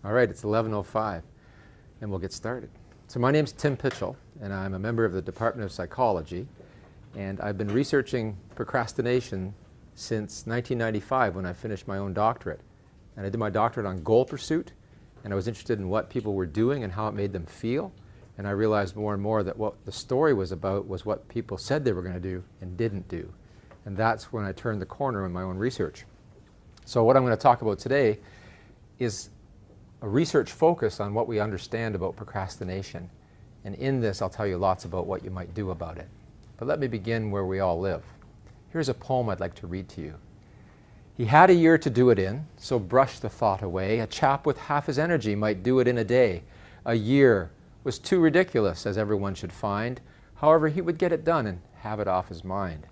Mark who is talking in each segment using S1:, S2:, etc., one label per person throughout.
S1: All right, it's 11:05, and we'll get started. So my name's Tim Pychyl, and I'm a member of the Department of Psychology, and I've been researching procrastination since 1995 when I finished my own doctorate. And I did my doctorate on goal pursuit, and I was interested in what people were doing and how it made them feel. And I realized more and more that what the story was about was what people said they were going to do and didn't do. And that's when I turned the corner in my own research. So what I'm going to talk about today is a research focus on what we understand about procrastination. And in this, I'll tell you lots about what you might do about it. But let me begin where we all live. Here's a poem I'd like to read to you. He had a year to do it in, so brush the thought away. A chap with half his energy might do it in a day. A year was too ridiculous, as everyone should find. However, he would get it done and have it off his mind.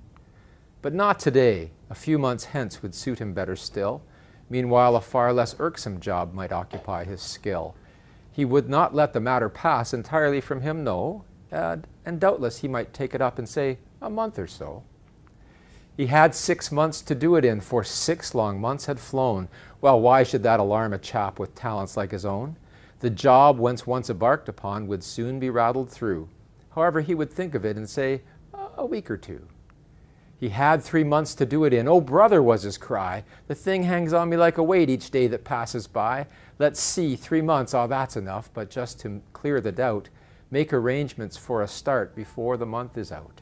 S1: But not today. A few months hence would suit him better still. Meanwhile, a far less irksome job might occupy his skill. He would not let the matter pass entirely from him, no, and doubtless he might take it up and say, a month or so. He had 6 months to do it in, for 6 long months had flown. Well, why should that alarm a chap with talents like his own? The job, once embarked upon, would soon be rattled through. However, he would think of it and say, a week or two. He had 3 months to do it in. Oh, brother, was his cry. The thing hangs on me like a weight each day that passes by. Let's see, 3 months, oh, that's enough. But just to clear the doubt, make arrangements for a start before the month is out.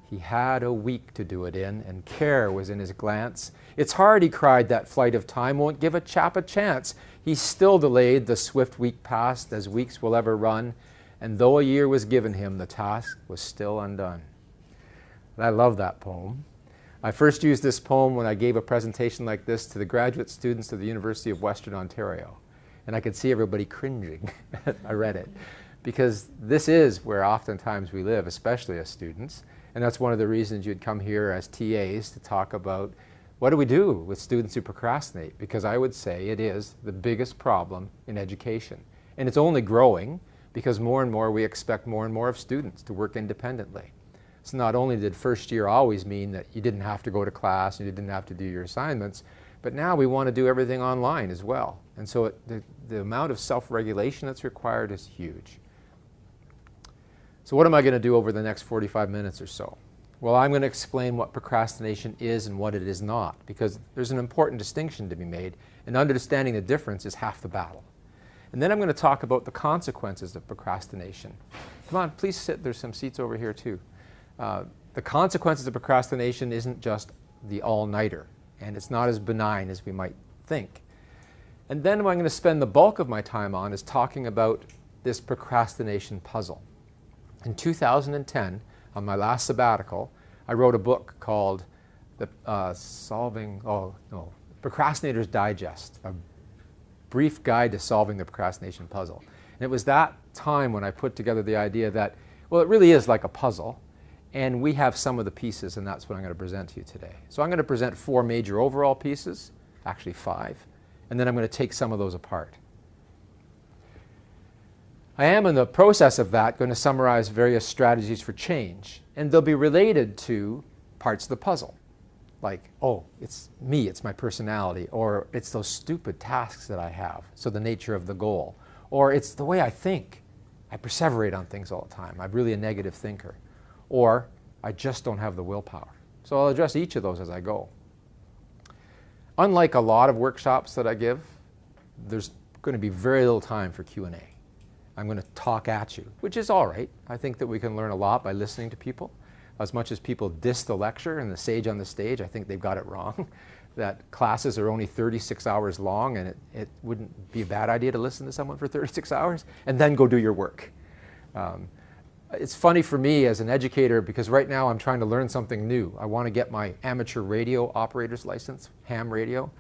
S1: He had a week to do it in, and care was in his glance. It's hard, he cried, that flight of time won't give a chap a chance. He still delayed, the swift week passed, as weeks will ever run, and though a year was given him, the task was still undone. I love that poem. I first used this poem when I gave a presentation like this to the graduate students of the University of Western Ontario. And I could see everybody cringing as I read it. Because this is where oftentimes we live, especially as students. And that's one of the reasons you'd come here as TAs to talk about what do we do with students who procrastinate? Because I would say it is the biggest problem in education. And it's only growing because more and more we expect more and more of students to work independently. So not only did first year always mean that you didn't have to go to class and you didn't have to do your assignments, but now we want to do everything online as well. And so the amount of self-regulation that's required is huge. So what am I going to do over the next 45 minutes or so? Well, I'm going to explain what procrastination is and what it is not, because there's an important distinction to be made, and understanding the difference is half the battle. And then I'm going to talk about the consequences of procrastination. Come on, please sit. There's some seats over here too. The consequences of procrastination isn't just the all-nighter, and it's not as benign as we might think. And then what I'm going to spend the bulk of my time on is talking about this procrastination puzzle. In 2010, on my last sabbatical, I wrote a book called Procrastinator's Digest, a brief guide to solving the procrastination puzzle. And it was that time when I put together the idea that, well, it really is like a puzzle, and we have some of the pieces, and that's what I'm going to present to you today. So I'm going to present 4 major overall pieces, actually 5, and then I'm going to take some of those apart. I am in the process of that going to summarize various strategies for change, and they'll be related to parts of the puzzle. Like, oh, it's me, it's my personality, or it's those stupid tasks that I have, so the nature of the goal. Or it's the way I think. I perseverate on things all the time. I'm really a negative thinker. Or I just don't have the willpower. So I'll address each of those as I go. Unlike a lot of workshops that I give, there's going to be very little time for Q&A. I'm going to talk at you, which is all right. I think that we can learn a lot by listening to people. As much as people diss the lecture and the sage on the stage, I think they've got it wrong. That classes are only 36 hours long, and it wouldn't be a bad idea to listen to someone for 36 hours and then go do your work. It's funny for me as an educator because right now I'm trying to learn something new. I want to get my amateur radio operator's license, ham radio,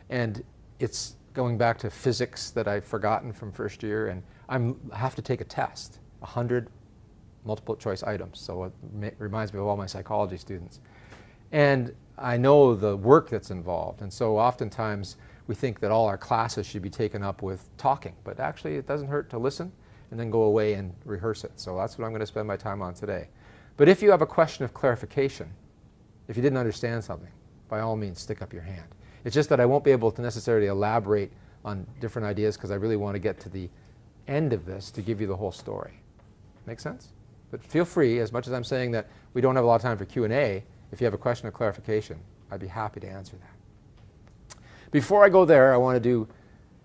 S1: and it's going back to physics that I've forgotten from first year, and I have to take a test, 100 multiple choice items, so it reminds me of all my psychology students. And I know the work that's involved, and so oftentimes we think that all our classes should be taken up with talking, but actually it doesn't hurt to listen and then go away and rehearse it. So that's what I'm going to spend my time on today. But if you have a question of clarification, if you didn't understand something, by all means stick up your hand. It's just that I won't be able to necessarily elaborate on different ideas because I really want to get to the end of this to give you the whole story. Make sense? But feel free, as much as I'm saying that we don't have a lot of time for Q&A, if you have a question or clarification, I'd be happy to answer that. Before I go there, I want to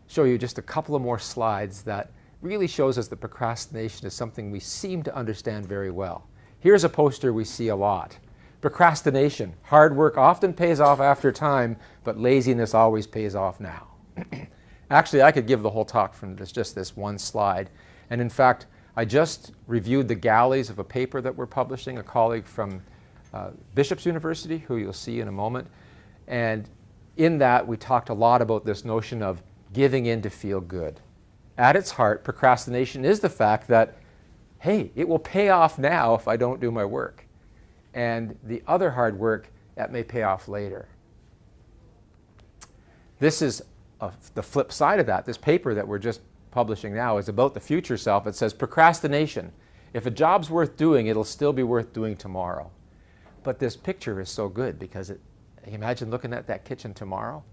S1: show you just a couple of more slides that really shows us that procrastination is something we seem to understand very well. Here's a poster we see a lot. Procrastination. Hard work often pays off after time, but laziness always pays off now. Actually, I could give the whole talk from just this one slide. And in fact, I just reviewed the galleys of a paper that we're publishing, a colleague from Bishop's University, who you'll see in a moment. And in that, we talked a lot about this notion of giving in to feel good. At its heart, procrastination is the fact that, hey, it will pay off now if I don't do my work. And the other hard work, that may pay off later. This is the flip side of that. This paper that we're just publishing now is about the future self. It says procrastination. If a job's worth doing, it'll still be worth doing tomorrow. But this picture is so good because imagine looking at that kitchen tomorrow.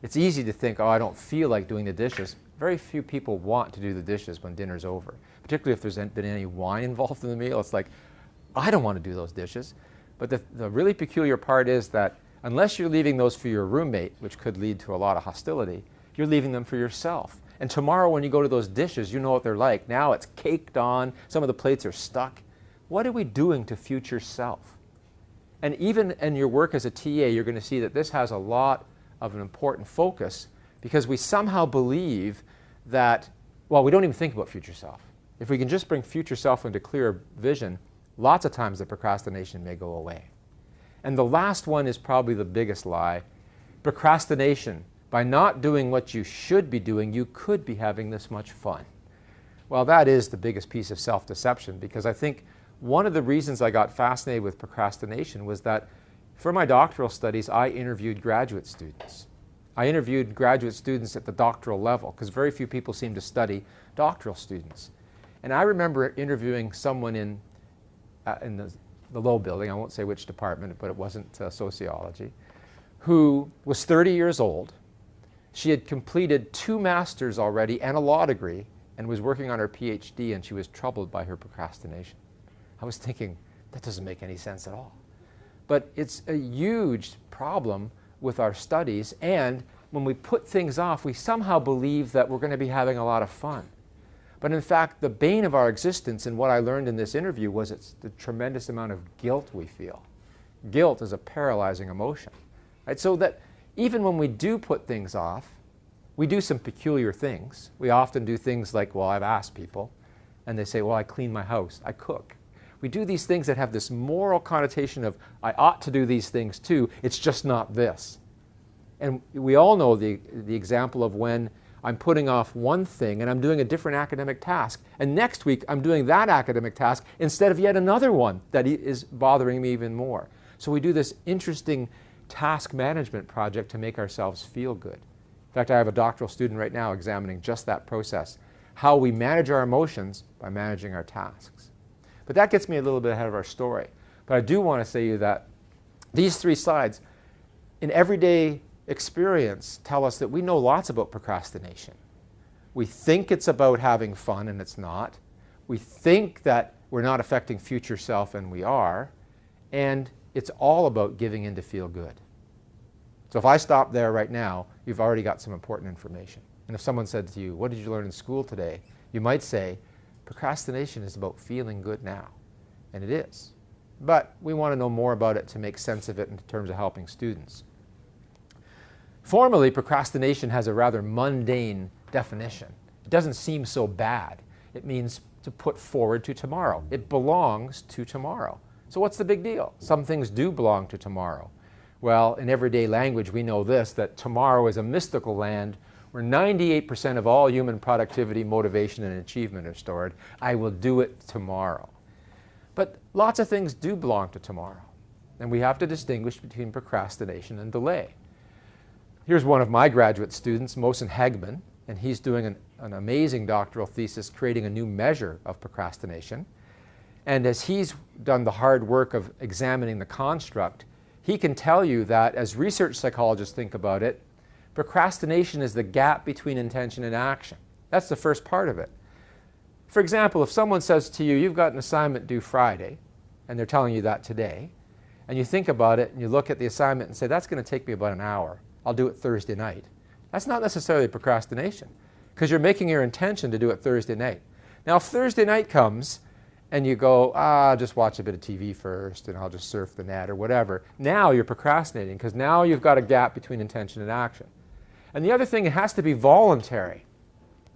S1: It's easy to think, oh, I don't feel like doing the dishes. Very few people want to do the dishes when dinner's over, particularly if there's been any wine involved in the meal. It's like, I don't want to do those dishes. But the really peculiar part is that unless you're leaving those for your roommate, which could lead to a lot of hostility, you're leaving them for yourself. And tomorrow when you go to those dishes, you know what they're like. Now it's caked on, some of the plates are stuck. What are we doing to future self? And even in your work as a TA, you're going to see that this has a lot of an important focus because we somehow believe that, well, we don't even think about future self. If we can just bring future self into clear vision, lots of times the procrastination may go away. And the last one is probably the biggest lie. Procrastination. By not doing what you should be doing, you could be having this much fun. Well, that is the biggest piece of self-deception because I think one of the reasons I got fascinated with procrastination was that for my doctoral studies, I interviewed graduate students. I interviewed graduate students at the doctoral level because very few people seem to study doctoral students. And I remember interviewing someone in the low building, I won't say which department, but it wasn't sociology, who was 30 years old. She had completed 2 masters already and a law degree and was working on her PhD, and she was troubled by her procrastination. I was thinking, that doesn't make any sense at all. But it's a huge problem with our studies, and when we put things off, we somehow believe that we're going to be having a lot of fun. But in fact, the bane of our existence, and what I learned in this interview, was it's the tremendous amount of guilt we feel. Guilt is a paralyzing emotion. Right? So that even when we do put things off, we do some peculiar things. We often do things like, well, I've asked people, and they say, well, I clean my house, I cook. We do these things that have this moral connotation of, I ought to do these things too, it's just not this. And we all know the example of when I'm putting off one thing and I'm doing a different academic task, and next week I'm doing that academic task instead of yet another one that is bothering me even more. So we do this interesting task management project to make ourselves feel good. In fact, I have a doctoral student right now examining just that process, how we manage our emotions by managing our tasks. But that gets me a little bit ahead of our story. But I do want to say to you that these 3 slides, in everyday experience, tell us that we know lots about procrastination. We think it's about having fun, and it's not. We think that we're not affecting future self, and we are. And it's all about giving in to feel good. So if I stop there right now, you've already got some important information. And if someone said to you, what did you learn in school today? You might say, procrastination is about feeling good now. And it is. But we want to know more about it to make sense of it in terms of helping students. Formally, procrastination has a rather mundane definition. It doesn't seem so bad. It means to put forward to tomorrow. It belongs to tomorrow. So what's the big deal? Some things do belong to tomorrow. Well, in everyday language, we know this, that tomorrow is a mystical land where 98% of all human productivity, motivation, and achievement are stored. I will do it tomorrow. But lots of things do belong to tomorrow. And we have to distinguish between procrastination and delay. Here's one of my graduate students, Mohsen Hegman, and he's doing an amazing doctoral thesis creating a new measure of procrastination. And as he's done the hard work of examining the construct, he can tell you that as research psychologists think about it, Procrastination is the gap between intention and action. That's the first part of it. For example, if someone says to you, you've got an assignment due Friday, and they're telling you that today, and you think about it and you look at the assignment and say, that's going to take me about an hour. I'll do it Thursday night. That's not necessarily procrastination, because you're making your intention to do it Thursday night. Now, if Thursday night comes and you go, I'll just watch a bit of TV first and I'll just surf the net or whatever, now you're procrastinating, because now you've got a gap between intention and action. And the other thing, it has to be voluntary.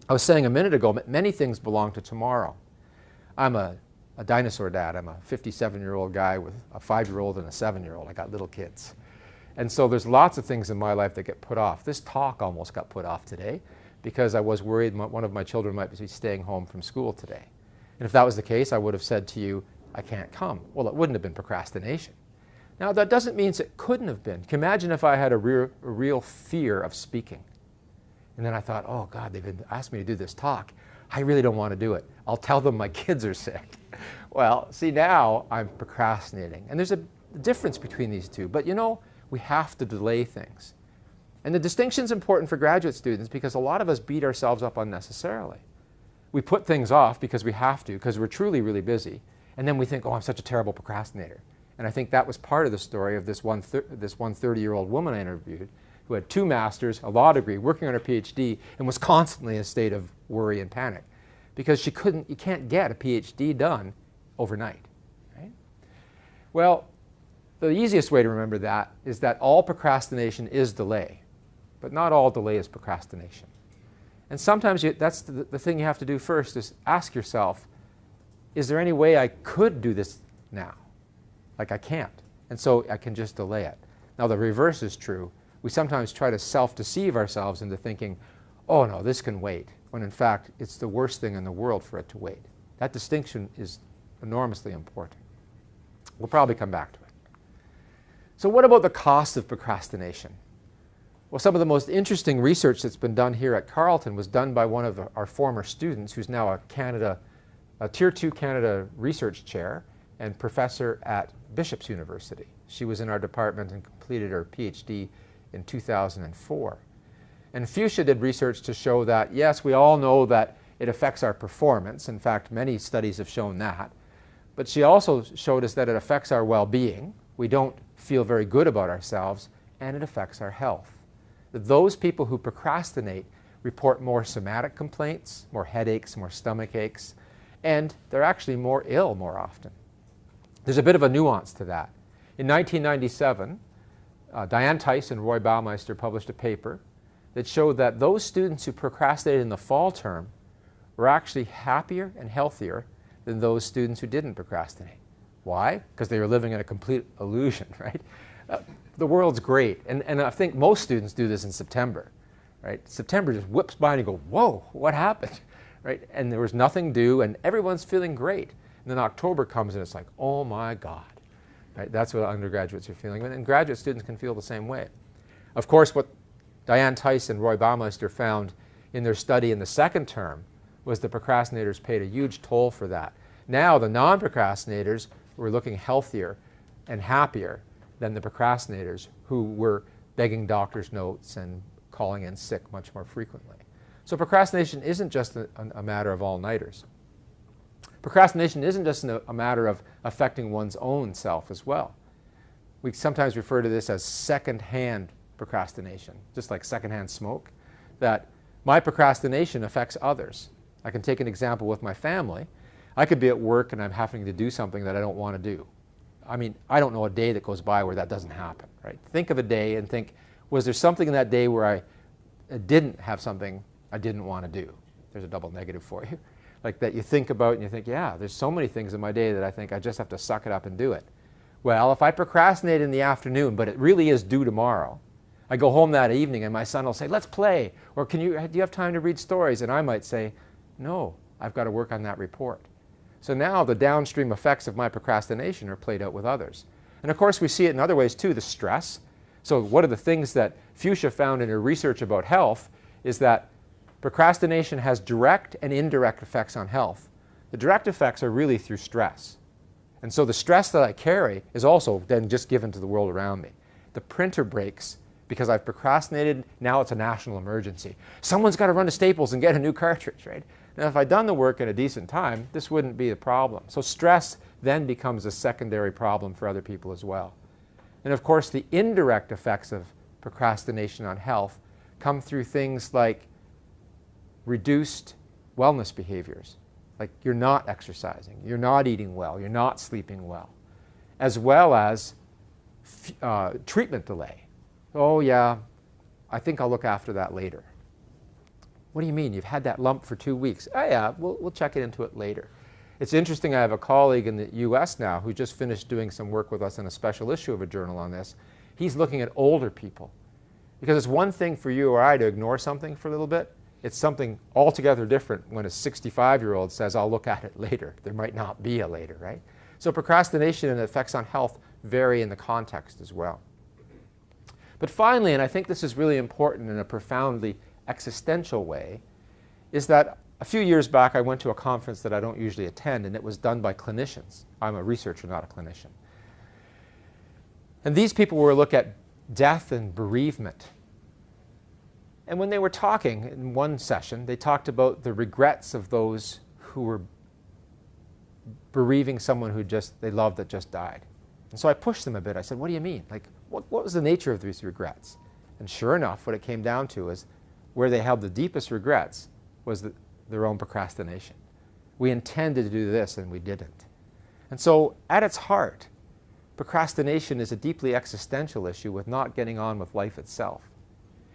S1: I was saying a minute ago, many things belong to tomorrow. I'm a dinosaur dad. I'm a 57-year-old guy with a 5-year-old and a 7-year-old. I got little kids. And so there's lots of things in my life that get put off. This talk almost got put off today because I was worried one of my children might be staying home from school today. And if that was the case, I would have said to you, I can't come. Well, it wouldn't have been procrastination. Now, that doesn't mean it couldn't have been. Can you imagine if I had a real fear of speaking? And then I thought, oh God, they've asked me to do this talk. I really don't want to do it. I'll tell them my kids are sick. Well, see, now I'm procrastinating. And there's a difference between these two. But you know, we have to delay things. And the distinction is important for graduate students because a lot of us beat ourselves up unnecessarily. We put things off because we have to, because we're truly really busy. And then we think, oh, I'm such a terrible procrastinator. And I think that was part of the story of this one 30-year-old woman I interviewed who had 2 masters, a law degree, working on her PhD, and was constantly in a state of worry and panic because you can't get a PhD done overnight. Right? Well, the easiest way to remember that is that all procrastination is delay, but not all delay is procrastination. And sometimes that's the thing you have to do first is ask yourself, is there any way I could do this now? Like I can't, and so I can just delay it. Now the reverse is true. We sometimes try to self-deceive ourselves into thinking, oh no, this can wait, when in fact it's the worst thing in the world for it to wait. That distinction is enormously important. We'll probably come back to it. So what about the cost of procrastination? Well, some of the most interesting research that's been done here at Carleton was done by one of our former students who's now a Tier 2 Canada Research Chair and professor at Bishop's University. She was in our department and completed her PhD in 2004. And Fuchsia did research to show that, yes, we all know that it affects our performance. In fact, many studies have shown that. But she also showed us that it affects our well-being. We don't feel very good about ourselves, and it affects our health. That those people who procrastinate report more somatic complaints, more headaches, more stomach aches, and they're actually more ill more often. There's a bit of a nuance to that. In 1997, Diane Tice and Roy Baumeister published a paper that showed that those students who procrastinated in the fall term were actually happier and healthier than those students who didn't procrastinate. Why? Because they were living in a complete illusion, right? The world's great, and I think most students do this in September, right? September just whips by and you go, whoa, what happened, right? And there was nothing due and everyone's feeling great. And then October comes and it's like, oh my God, right? That's what undergraduates are feeling, and graduate students can feel the same way. Of course, what Diane Tice and Roy Baumeister found in their study in the second term was the procrastinators paid a huge toll for that. Now the non-procrastinators were looking healthier and happier than the procrastinators who were begging doctor's notes and calling in sick much more frequently. So procrastination isn't just a matter of all-nighters. Procrastination isn't just a matter of affecting one's own self as well. We sometimes refer to this as second-hand procrastination, just like second-hand smoke, that my procrastination affects others. I can take an example with my family. I could be at work and I'm having to do something that I don't want to do. I mean, I don't know a day that goes by where that doesn't happen, right? Think of a day and think, was there something in that day where I didn't have something I didn't want to do? There's a double negative for you. Like that you think about and you think, yeah, there's so many things in my day that I think I just have to suck it up and do it. Well, if I procrastinate in the afternoon, but it really is due tomorrow, I go home that evening and my son will say, let's play, or do you have time to read stories? And I might say, no, I've got to work on that report. So now the downstream effects of my procrastination are played out with others. And of course we see it in other ways too, the stress. So one of the things that Fuchsia found in her research about health is that procrastination has direct and indirect effects on health. The direct effects are really through stress. And so the stress that I carry is also then just given to the world around me. The printer breaks because I've procrastinated, now it's a national emergency. Someone's got to run to Staples and get a new cartridge, right? Now, if I'd done the work in a decent time, this wouldn't be a problem. So stress then becomes a secondary problem for other people as well. And of course, the indirect effects of procrastination on health come through things like reduced wellness behaviors, like you're not exercising, you're not eating well, you're not sleeping well, as well as treatment delay. Oh yeah, I think I'll look after that later. What do you mean? You've had that lump for 2 weeks. Oh yeah, we'll check into it later. It's interesting, I have a colleague in the US now who just finished doing some work with us in a special issue of a journal on this. He's looking at older people. Because it's one thing for you or I to ignore something for a little bit. It's something altogether different when a 65-year-old says, I'll look at it later. There might not be a later, right? So procrastination and effects on health vary in the context as well. But finally, and I think this is really important in a profoundly existential way, is that a few years back I went to a conference that I don't usually attend, and it was done by clinicians. I'm a researcher, not a clinician. And these people were looking at death and bereavement. And when they were talking in one session, they talked about the regrets of those who were bereaving someone who they loved that just died. And so I pushed them a bit. I said, what do you mean? Like, what was the nature of these regrets? And sure enough, what it came down to is where they held the deepest regrets was their own procrastination. We intended to do this and we didn't. And so at its heart, procrastination is a deeply existential issue with not getting on with life itself.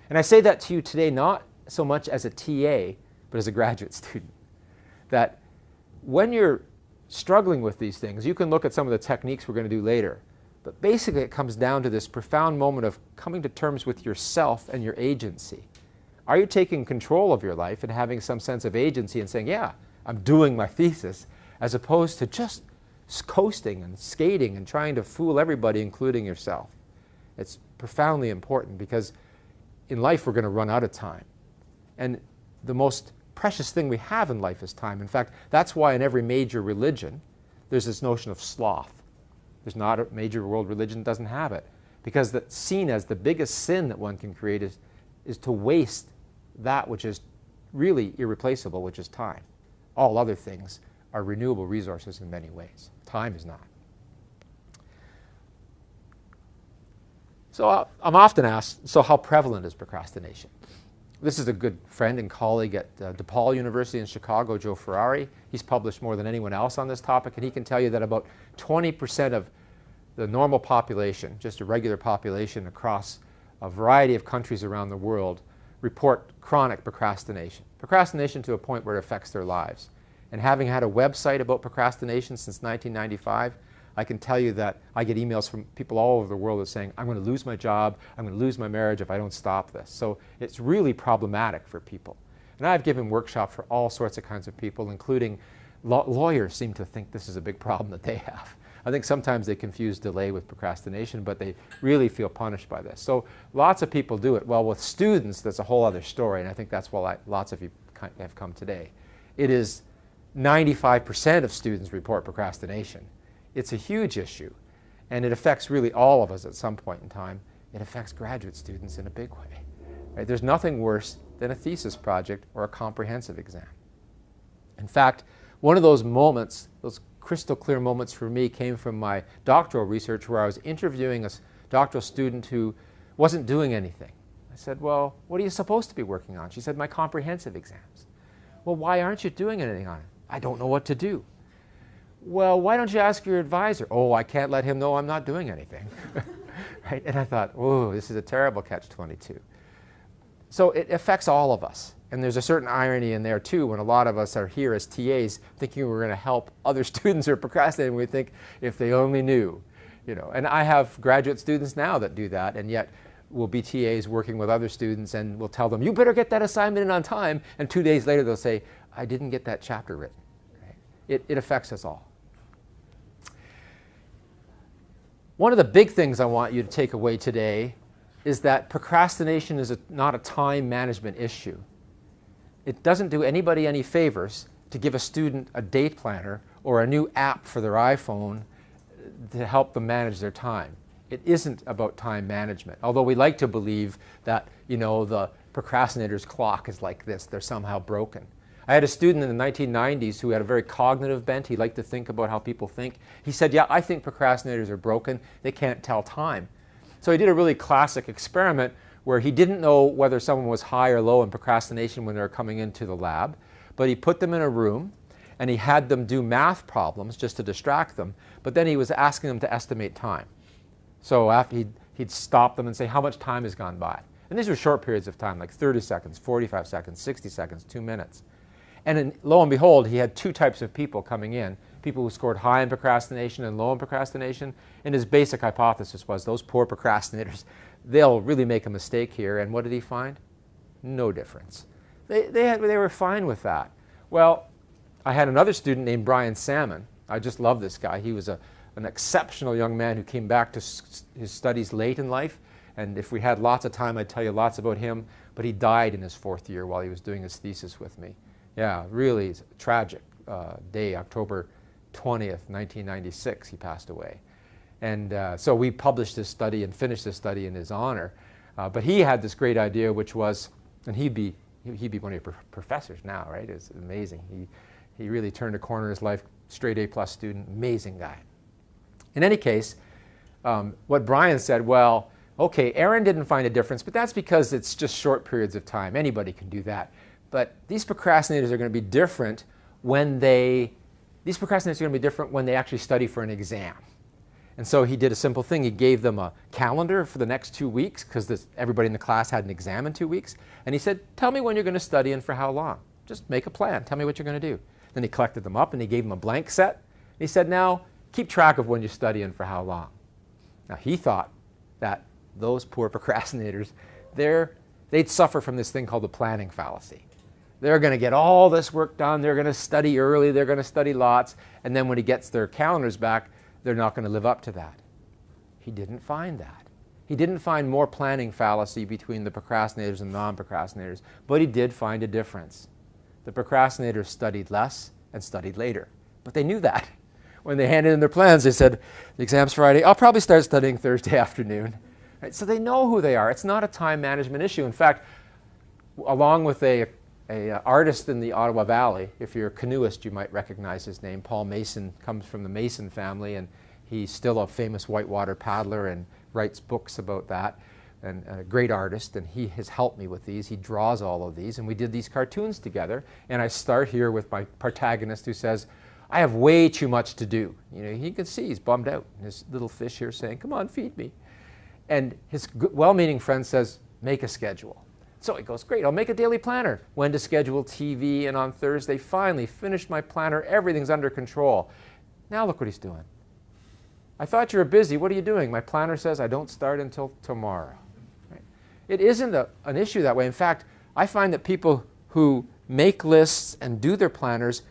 S1: And I say that to you today not so much as a TA, but as a graduate student. That when you're struggling with these things, you can look at some of the techniques we're going to do later. But basically it comes down to this profound moment of coming to terms with yourself and your agency. Are you taking control of your life and having some sense of agency and saying, yeah, I'm doing my thesis, as opposed to just coasting and skating and trying to fool everybody, including yourself? It's profoundly important because in life we're going to run out of time. And the most precious thing we have in life is time. In fact, that's why in every major religion there's this notion of sloth. There's not a major world religion that doesn't have it. Because that's seen as the biggest sin that one can create is to waste that which is really irreplaceable, which is time. All other things are renewable resources in many ways. Time is not. So I'm often asked, so how prevalent is procrastination? This is a good friend and colleague at DePaul University in Chicago, Joe Ferrari. He's published more than anyone else on this topic, and he can tell you that about 20% of the normal population, just a regular population across a variety of countries around the world, report chronic procrastination. Procrastination to a point where it affects their lives. And having had a website about procrastination since 1995, I can tell you that I get emails from people all over the world that saying, I'm going to lose my job, I'm going to lose my marriage if I don't stop this. So it's really problematic for people. And I've given workshops for all sorts of kinds of people, including lawyers seem to think this is a big problem that they have. I think sometimes they confuse delay with procrastination, but they really feel punished by this. So lots of people do it. Well, with students, that's a whole other story, and I think that's why lots of you have come today. It is 95% of students report procrastination. It's a huge issue, and it affects really all of us at some point in time. It affects graduate students in a big way. Right? There's nothing worse than a thesis project or a comprehensive exam. In fact, one of those moments, those crystal clear moments for me, came from my doctoral research where I was interviewing a doctoral student who wasn't doing anything. I said, well, what are you supposed to be working on? She said, my comprehensive exams. Well, why aren't you doing anything on it? I don't know what to do. Well, why don't you ask your advisor? Oh, I can't let him know I'm not doing anything. Right? And I thought, oh, this is a terrible catch-22. So it affects all of us. And there's a certain irony in there too when a lot of us are here as TAs thinking we're going to help other students who are procrastinating. We think if they only knew, you know. And I have graduate students now that do that, and yet we'll be TAs working with other students and we'll tell them, you better get that assignment in on time. And 2 days later they'll say, I didn't get that chapter written. Right? It affects us all. One of the big things I want you to take away today is that procrastination is not a time management issue. It doesn't do anybody any favors to give a student a date planner or a new app for their iPhone to help them manage their time. it isn't about time management. Although we like to believe that, you know, the procrastinator's clock is like this, they're somehow broken. I had a student in the 1990s who had a very cognitive bent. He liked to think about how people think. He said, yeah, I think procrastinators are broken. They can't tell time. So he did a really classic experiment where he didn't know whether someone was high or low in procrastination when they were coming into the lab, but he put them in a room and he had them do math problems just to distract them, but then he was asking them to estimate time. So after he'd stop them and say, how much time has gone by? And these were short periods of time, like 30 seconds, 45 seconds, 60 seconds, 2 minutes. And then, lo and behold, he had two types of people coming in, people who scored high in procrastination and low in procrastination. And his basic hypothesis was those poor procrastinators, they'll really make a mistake here. And what did he find? No difference. They were fine with that. Well, I had another student named Brian Salmon. I just love this guy. He was an exceptional young man who came back to his studies late in life. And if we had lots of time, I'd tell you lots about him. But he died in his 4th year while he was doing his thesis with me. Yeah, really tragic day, October 20th, 1996, he passed away. And so we published this study and finished this study in his honor. But he had this great idea, which was, and he'd be one of your professors now, right? It's amazing. He really turned a corner in his life, straight A+ student, amazing guy. In any case, what Brian said, well, okay, Aaron didn't find a difference, but that's because it's just short periods of time. Anybody can do that. But these procrastinators are going to be different when they actually study for an exam. And so he did a simple thing. He gave them a calendar for the next 2 weeks because everybody in the class had an exam in 2 weeks. And he said, tell me when you're going to study and for how long. Just make a plan. Tell me what you're going to do. Then he collected them up and he gave them a blank set. And he said, now keep track of when you study and for how long. Now he thought that those poor procrastinators, they'd suffer from this thing called the planning fallacy. They're going to get all this work done. They're going to study early. They're going to study lots. And then when he gets their calendars back, they're not going to live up to that. He didn't find that. He didn't find more planning fallacy between the procrastinators and non-procrastinators, but he did find a difference. The procrastinators studied less and studied later, but they knew that. When they handed in their plans, they said, the exam's Friday, I'll probably start studying Thursday afternoon. Right? So they know who they are. It's not a time management issue. In fact, along with an artist in the Ottawa Valley, if you're a canoeist, you might recognize his name. Paul Mason comes from the Mason family, and he's still a famous whitewater paddler and writes books about that, and a great artist, and he has helped me with these. He draws all of these, and we did these cartoons together. And I start here with my protagonist who says, I have way too much to do. You know, he can see he's bummed out. His little fish here saying, come on, feed me. And his well-meaning friend says, make a schedule. So he goes, great, I'll make a daily planner. When to schedule TV, and on Thursday, finally finished my planner. Everything's under control. Now look what he's doing. I thought you were busy. What are you doing? My planner says I don't start until tomorrow. Right? It isn't an issue that way. In fact, I find that people who make lists and do their planners,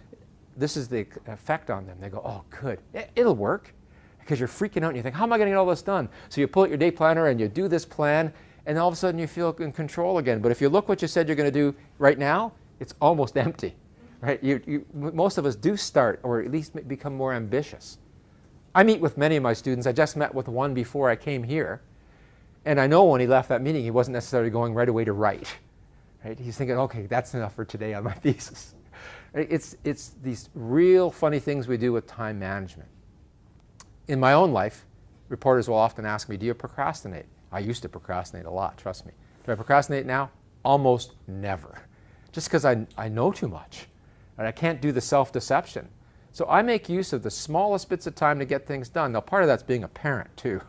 S1: this is the effect on them. They go, oh, good. It'll work. Because you're freaking out and you think, how am I going to get all this done? So you pull out your day planner and you do this plan, and all of a sudden you feel in control again. But if you look what you said you're going to do right now, it's almost empty. Right? Most of us do start, or at least become more ambitious. I meet with many of my students. I just met with one before I came here. And I know when he left that meeting, he wasn't necessarily going right away to write. Right? He's thinking, okay, that's enough for today on my thesis. Right? It's these real funny things we do with time management. In my own life, reporters will often ask me, do you procrastinate? I used to procrastinate a lot, trust me. Do I procrastinate now? Almost never. Just because I know too much. And I can't do the self-deception. So I make use of the smallest bits of time to get things done. Now, part of that's being a parent, too.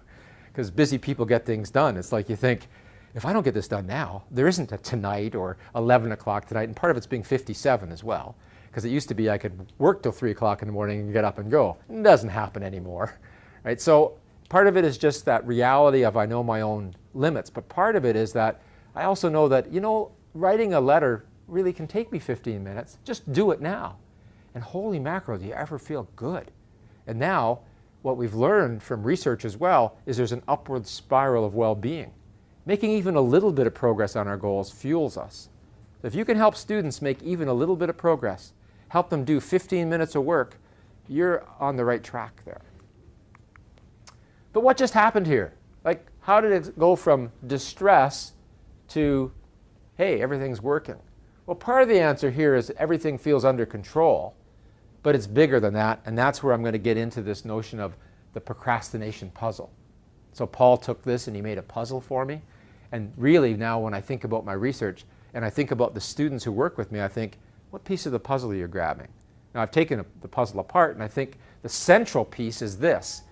S1: Because busy people get things done. It's like you think, if I don't get this done now, there isn't a tonight or 11 o'clock tonight. And part of it's being 57 as well. Because it used to be I could work till 3 o'clock in the morning and get up and go. It doesn't happen anymore. Right? So part of it is just that reality of I know my own limits. But part of it is that I also know that, you know, writing a letter really can take me 15 minutes. Just do it now. And holy mackerel, do you ever feel good? And now, what we've learned from research as well is there's an upward spiral of well-being. Making even a little bit of progress on our goals fuels us. So if you can help students make even a little bit of progress, help them do 15 minutes of work, you're on the right track there. But what just happened here? Like, how did it go from distress to, hey, everything's working? Well, part of the answer here is everything feels under control, but it's bigger than that, and that's where I'm going to get into this notion of the procrastination puzzle. So Paul took this and he made a puzzle for me, and really now when I think about my research and I think about the students who work with me, I think, what piece of the puzzle are you grabbing? Now, I've taken the puzzle apart, and I think the central piece is this.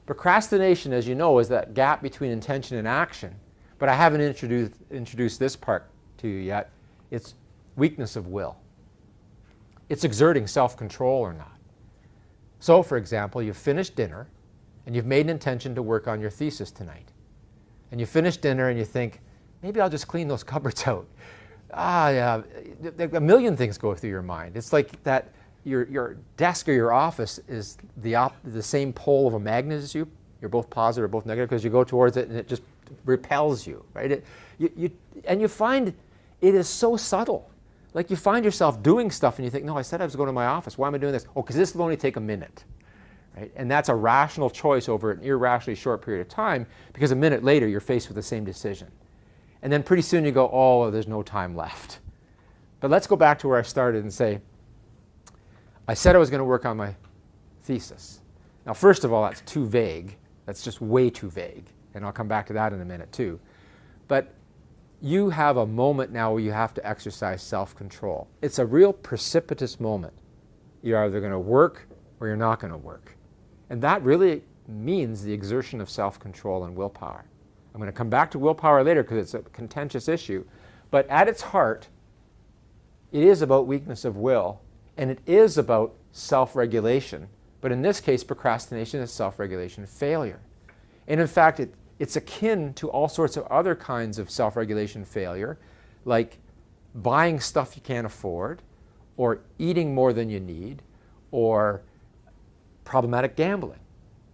S1: Procrastination, as you know, is that gap between intention and action, but I haven't introduced this part to you yet. It's weakness of will. It's exerting self-control or not. So, for example, you've finished dinner, and you've made an intention to work on your thesis tonight. And you finish dinner and you think, maybe I'll just clean those cupboards out. Yeah, a million things go through your mind. It's like that your desk or your office is the same pole of a magnet as you. You're both positive or both negative because you go towards it and it just repels you, right? And you find it is so subtle. Like you find yourself doing stuff and you think, no, I said I was going to my office. Why am I doing this? Oh, because this will only take a minute. Right? And that's a rational choice over an irrationally short period of time because a minute later you're faced with the same decision. And then pretty soon you go, oh, there's no time left. But let's go back to where I started and say, I said I was going to work on my thesis. Now, first of all, that's too vague. That's just way too vague. And I'll come back to that in a minute too. But you have a moment now where you have to exercise self-control. It's a real precipitous moment. You're either going to work or you're not going to work. And that really means the exertion of self-control and willpower. I'm going to come back to willpower later because it's a contentious issue. But at its heart, it is about weakness of will, and it is about self-regulation. But in this case, procrastination is self-regulation failure. And in fact, it's akin to all sorts of other kinds of self-regulation failure, like buying stuff you can't afford, or eating more than you need, or problematic gambling.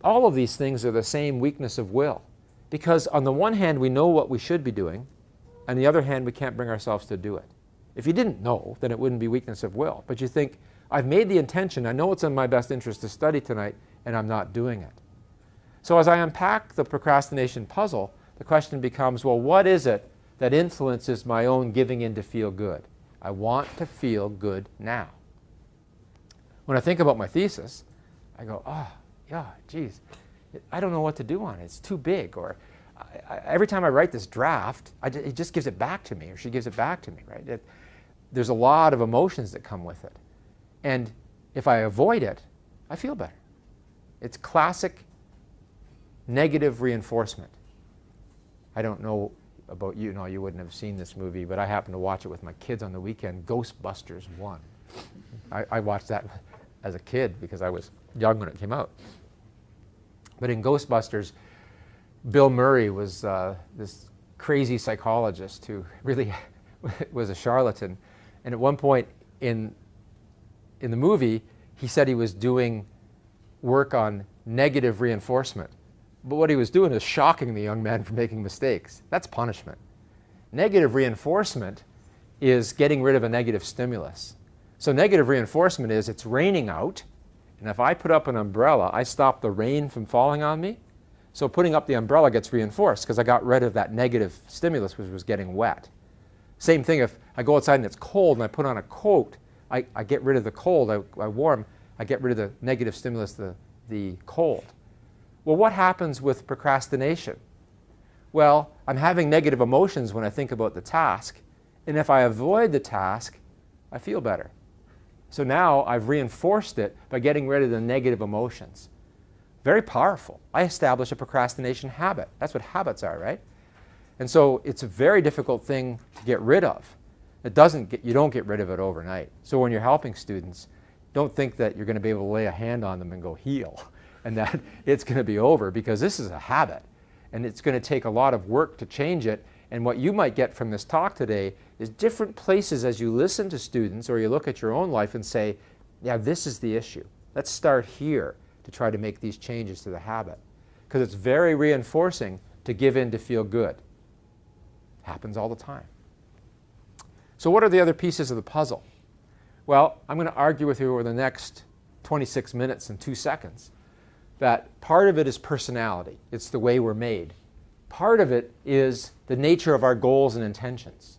S1: All of these things are the same weakness of will. Because on the one hand, we know what we should be doing. On the other hand, we can't bring ourselves to do it. If you didn't know, then it wouldn't be weakness of will. But you think, I've made the intention, I know it's in my best interest to study tonight, and I'm not doing it. So as I unpack the procrastination puzzle, the question becomes, well, what is it that influences my own giving in to feel good? I want to feel good now. When I think about my thesis, I go, oh, yeah, geez, I don't know what to do on it. It's too big. Or every time I write this draft, it just gives it back to me, or she gives it back to me, right? There's a lot of emotions that come with it. And if I avoid it, I feel better. It's classic negative reinforcement. I don't know about you. No, you wouldn't have seen this movie, but I happened to watch it with my kids on the weekend, Ghostbusters 1. I watched that as a kid because I was young when it came out. But in Ghostbusters, Bill Murray was this crazy psychologist who really was a charlatan. And at one point in the movie, he said he was doing work on negative reinforcement. But what he was doing is shocking the young man for making mistakes. That's punishment. Negative reinforcement is getting rid of a negative stimulus. So negative reinforcement is it's raining out, and if I put up an umbrella, I stop the rain from falling on me. So putting up the umbrella gets reinforced because I got rid of that negative stimulus, which was getting wet. Same thing if I go outside and it's cold and I put on a coat, I get rid of the cold, I warm, I get rid of the negative stimulus, the cold. Well, what happens with procrastination? Well, I'm having negative emotions when I think about the task, and if I avoid the task, I feel better. So now I've reinforced it by getting rid of the negative emotions. Very powerful. I establish a procrastination habit. That's what habits are, right? And so it's a very difficult thing to get rid of. You don't get rid of it overnight. So when you're helping students, don't think that you're going to be able to lay a hand on them and go heal and that it's going to be over, because this is a habit and it's going to take a lot of work to change it. And what you might get from this talk today is different places as you listen to students or you look at your own life and say, yeah, this is the issue. Let's start here to try to make these changes to the habit. Because it's very reinforcing to give in to feel good. Happens all the time. So what are the other pieces of the puzzle? Well, I'm going to argue with you over the next 26 minutes and 2 seconds that part of it is personality. It's the way we're made. part of it is the nature of our goals and intentions.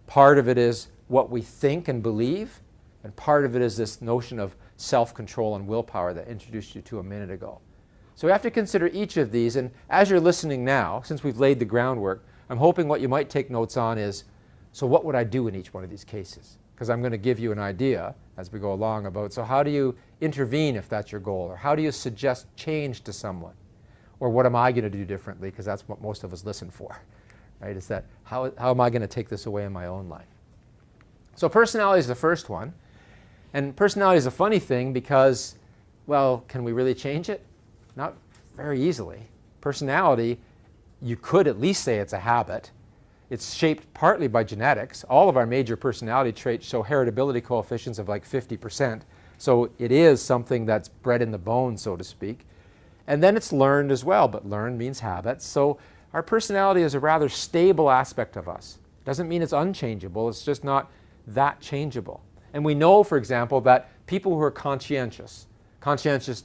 S1: Part of it is what we think and believe, and part of it is this notion of self-control and willpower that I introduced you to a minute ago. So we have to consider each of these, and as you're listening now, since we've laid the groundwork, I'm hoping what you might take notes on is, so what would I do in each one of these cases? Because I'm going to give you an idea as we go along about, so how do you intervene if that's your goal? Or how do you suggest change to someone? Or what am I going to do differently? Because that's what most of us listen for, right? Is that, how am I going to take this away in my own life? So personality is the first one. And personality is a funny thing because, well, can we really change it? Not very easily. Personality, you could at least say it's a habit. It's shaped partly by genetics. All of our major personality traits show heritability coefficients of like 50%. So it is something that's bred in the bone, so to speak. And then it's learned as well, but learned means habits. So our personality is a rather stable aspect of us. Doesn't mean it's unchangeable, it's just not that changeable. And we know, for example, that people who are conscientious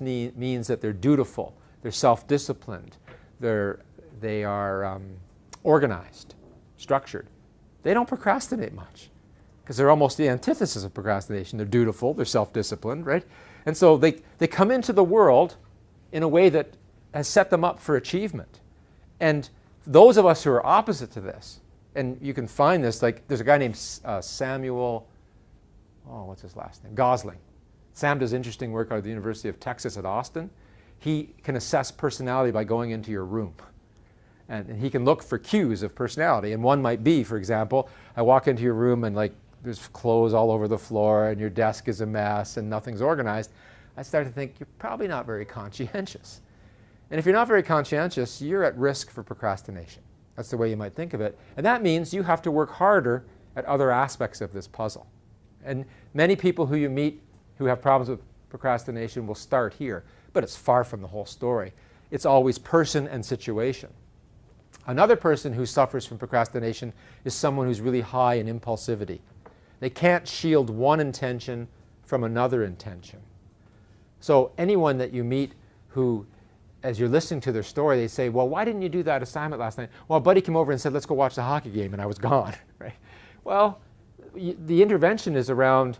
S1: means that they're dutiful, they're self-disciplined, they are organized, structured. They don't procrastinate much because they're almost the antithesis of procrastination. They're dutiful, they're self-disciplined, right? And so they come into the world in a way that has set them up for achievement. And those of us who are opposite to this, and you can find this, like there's a guy named Samuel, what's his last name? Gosling. Sam does interesting work out of the University of Texas at Austin. He can assess personality by going into your room. And he can look for cues of personality. And one might be, for example, I walk into your room and like there's clothes all over the floor and your desk is a mess and nothing's organized. I start to think you're probably not very conscientious. And if you're not very conscientious, you're at risk for procrastination. That's the way you might think of it. And that means you have to work harder at other aspects of this puzzle. And many people who you meet who have problems with procrastination will start here, but it's far from the whole story. It's always person and situation. Another person who suffers from procrastination is someone who's really high in impulsivity. They can't shield one intention from another intention. So anyone that you meet who, as you're listening to their story, they say, well, why didn't you do that assignment last night? Well, a buddy came over and said, let's go watch the hockey game, and I was gone. Right? Well, the intervention is around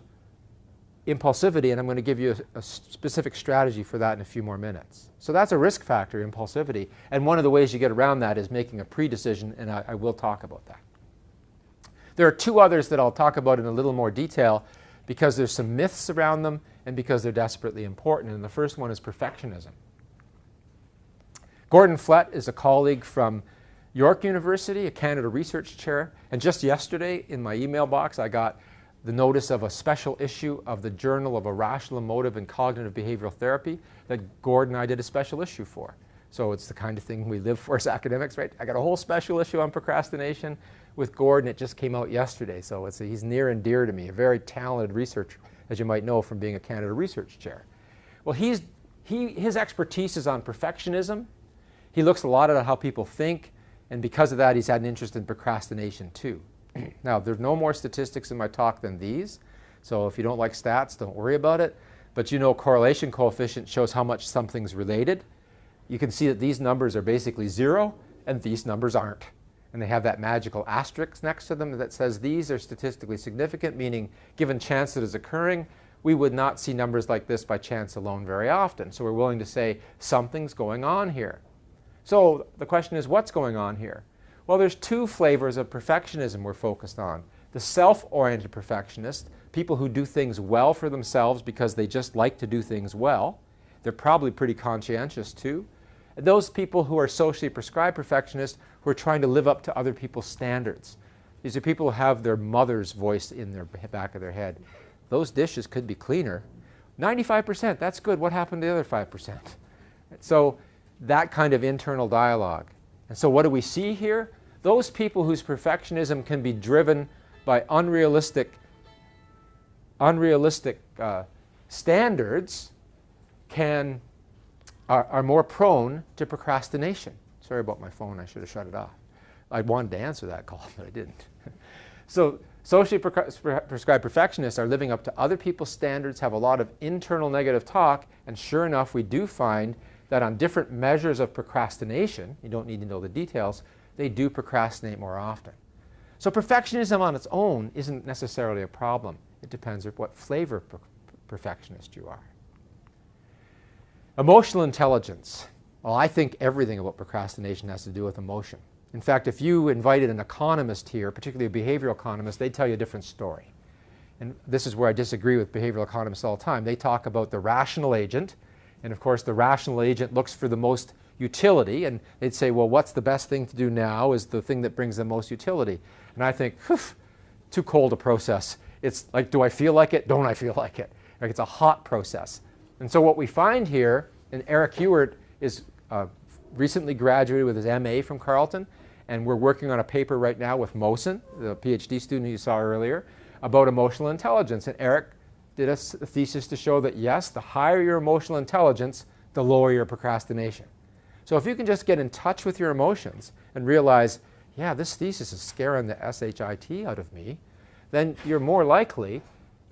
S1: impulsivity, and I'm going to give you a specific strategy for that in a few more minutes. So that's a risk factor, impulsivity, and one of the ways you get around that is making a pre-decision, and I will talk about that. There are two others that I'll talk about in a little more detail because there's some myths around them and because they're desperately important, and the first one is perfectionism. Gordon Flett is a colleague from York University, a Canada research chair, and just yesterday in my email box I got the notice of a special issue of the Journal of Irrational Emotive and Cognitive Behavioral Therapy that Gordon and I did a special issue for. So it's the kind of thing we live for as academics, right? I got a whole special issue on procrastination with Gordon. It just came out yesterday, so he's near and dear to me, a very talented researcher, as you might know from being a Canada research chair. Well, his expertise is on perfectionism. He looks a lot at how people think, and because of that, he's had an interest in procrastination too. Now, there's no more statistics in my talk than these, so if you don't like stats, don't worry about it. But you know, correlation coefficient shows how much something's related. You can see that these numbers are basically 0, and these numbers aren't. And they have that magical asterisk next to them that says these are statistically significant, meaning given chance that is occurring, we would not see numbers like this by chance alone very often. So we're willing to say something's going on here. So the question is, what's going on here? Well, there's two flavors of perfectionism we're focused on. The self-oriented perfectionist, people who do things well for themselves because they just like to do things well. They're probably pretty conscientious too. And those people who are socially prescribed perfectionists who are trying to live up to other people's standards. These are people who have their mother's voice in their back of their head. Those dishes could be cleaner. 95%, that's good. What happened to the other 5%? So that kind of internal dialogue. And so what do we see here? Those people whose perfectionism can be driven by unrealistic standards are more prone to procrastination. Sorry about my phone, I should have shut it off. I wanted to answer that call, but I didn't. So socially prescribed perfectionists are living up to other people's standards, have a lot of internal negative talk, and sure enough, we do find that on different measures of procrastination, you don't need to know the details, they do procrastinate more often. So perfectionism on its own isn't necessarily a problem. It depends on what flavor of perfectionist you are. Emotional intelligence. Well, I think everything about procrastination has to do with emotion. In fact, if you invited an economist here, particularly a behavioral economist, they'd tell you a different story. And this is where I disagree with behavioral economists all the time. They talk about the rational agent, and of course the rational agent looks for the most utility, and they'd say, well, what's the best thing to do now is the thing that brings the most utility. And I think, too cold a process. It's like, do I feel like it? Don't I feel like it? Like, it's a hot process. And so what we find here, and Eric Ewart is recently graduated with his MA from Carleton, and we're working on a paper right now with Mosen, the PhD student you saw earlier, about emotional intelligence. And Eric did a thesis to show that, yes, the higher your emotional intelligence, the lower your procrastination. So if you can just get in touch with your emotions and realize, yeah, this thesis is scaring the shit out of me, then you're more likely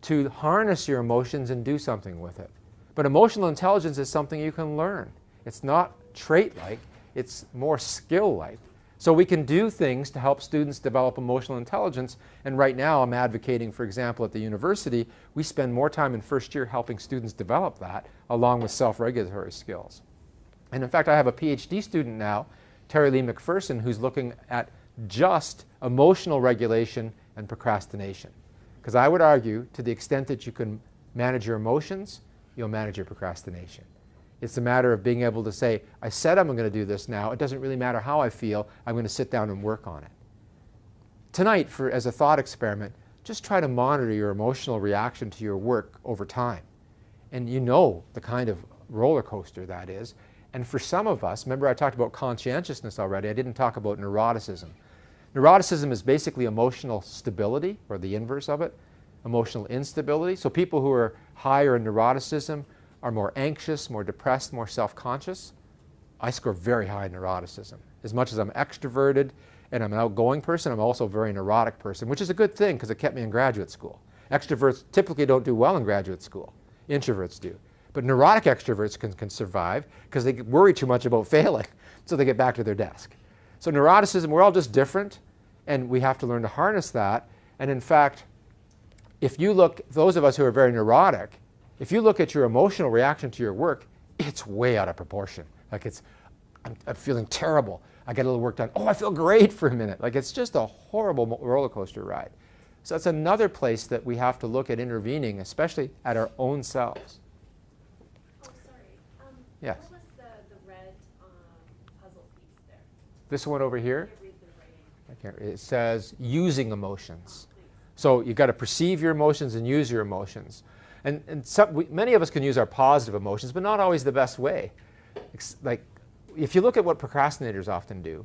S1: to harness your emotions and do something with it. But emotional intelligence is something you can learn. It's not trait-like, it's more skill-like. So we can do things to help students develop emotional intelligence, and right now I'm advocating, for example, at the university, we spend more time in first year helping students develop that, along with self-regulatory skills. And in fact, I have a PhD student now, Terry Lee McPherson, who's looking at just emotional regulation and procrastination. Because I would argue, to the extent that you can manage your emotions, you'll manage your procrastination. It's a matter of being able to say, I said I'm going to do this now. It doesn't really matter how I feel. I'm going to sit down and work on it. Tonight, as a thought experiment, just try to monitor your emotional reaction to your work over time. And you know the kind of roller coaster that is. And for some of us, remember I talked about conscientiousness already. I didn't talk about neuroticism. Neuroticism is basically emotional stability, or the inverse of it, emotional instability. So people who are higher in neuroticism are more anxious, more depressed, more self-conscious. I score very high in neuroticism. As much as I'm extroverted and I'm an outgoing person, I'm also a very neurotic person, which is a good thing because it kept me in graduate school. Extroverts typically don't do well in graduate school. Introverts do. But neurotic extroverts can survive because they worry too much about failing, so they get back to their desk. So neuroticism, we're all just different, and we have to learn to harness that. And in fact, if you look, those of us who are very neurotic, if you look at your emotional reaction to your work, it's way out of proportion. Like I'm feeling terrible. I get a little work done. Oh, I feel great for a minute. Like it's just a horrible roller coaster ride. So that's another place that we have to look at intervening, especially at our own selves.
S2: Oh, sorry.
S1: Yes.
S2: What was the red puzzle piece there?
S1: This one over here?
S2: I can't read the writing.
S1: It says using emotions. So you've got to perceive your emotions and use your emotions. And many of us can use our positive emotions, but not always the best way. Like, if you look at what procrastinators often do,